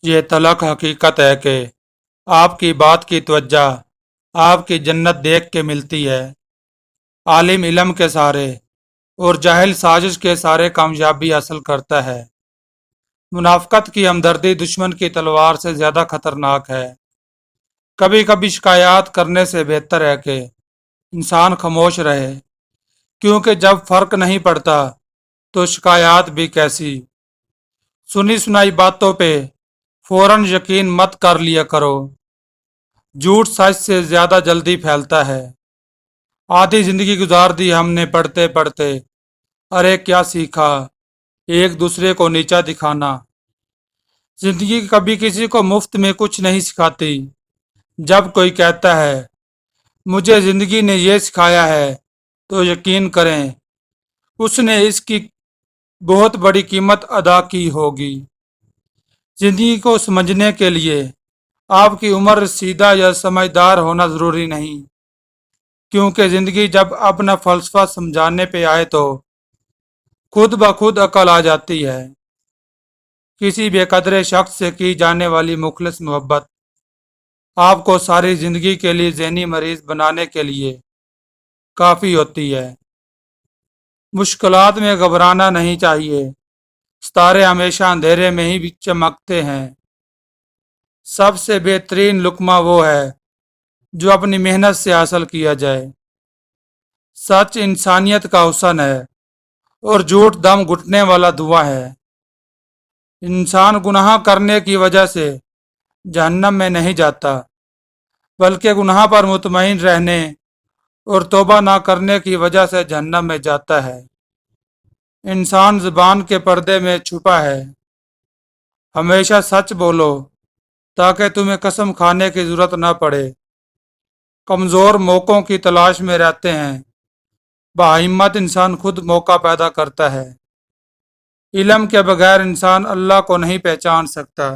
یہ تلخ حقیقت ہے کہ آپ کی بات کی توجہ آپ کی جنت دیکھ کے ملتی ہے۔ عالم علم کے سارے اور جاہل سازش کے سارے کامیابی حاصل کرتا ہے۔ منافقت کی ہمدردی دشمن کی تلوار سے زیادہ خطرناک ہے۔ کبھی کبھی شکایات کرنے سے بہتر ہے کہ انسان خاموش رہے، کیونکہ جب فرق نہیں پڑتا تو شکایات بھی کیسی۔ سنی سنائی باتوں پہ فوراً یقین مت کر لیا کرو۔ جھوٹ سچ سے زیادہ جلدی پھیلتا ہے۔ آدھی زندگی گزار دی ہم نے پڑھتے پڑھتے، ارے کیا سیکھا، ایک دوسرے کو نیچا دکھانا۔ زندگی کبھی کسی کو مفت میں کچھ نہیں سکھاتی۔ جب کوئی کہتا ہے مجھے زندگی نے یہ سکھایا ہے تو یقین کریں اس نے اس کی بہت بڑی قیمت ادا کی ہوگی۔ زندگی کو سمجھنے کے لیے آپ کی عمر رسیدہ یا سمجھدار ہونا ضروری نہیں، کیونکہ زندگی جب اپنا فلسفہ سمجھانے پہ آئے تو خود بخود عقل آ جاتی ہے۔ کسی بے قدر شخص سے کی جانے والی مخلص محبت آپ کو ساری زندگی کے لیے ذہنی مریض بنانے کے لیے کافی ہوتی ہے۔ مشکلات میں گھبرانا نہیں چاہیے۔ ستارے ہمیشہ اندھیرے میں ہی چمکتے ہیں۔ سب سے بہترین لقمہ وہ ہے جو اپنی محنت سے حاصل کیا جائے۔ سچ انسانیت کا حسن ہے اور جھوٹ دم گھٹنے والا دعا ہے۔ انسان گناہ کرنے کی وجہ سے جہنم میں نہیں جاتا، بلکہ گناہ پر مطمئن رہنے اور توبہ نہ کرنے کی وجہ سے جہنم میں جاتا ہے۔ انسان زبان کے پردے میں چھپا ہے۔ ہمیشہ سچ بولو تاکہ تمہیں قسم کھانے کی ضرورت نہ پڑے۔ کمزور موقعوں کی تلاش میں رہتے ہیں، باہمت انسان خود موقع پیدا کرتا ہے۔ علم کے بغیر انسان اللہ کو نہیں پہچان سکتا۔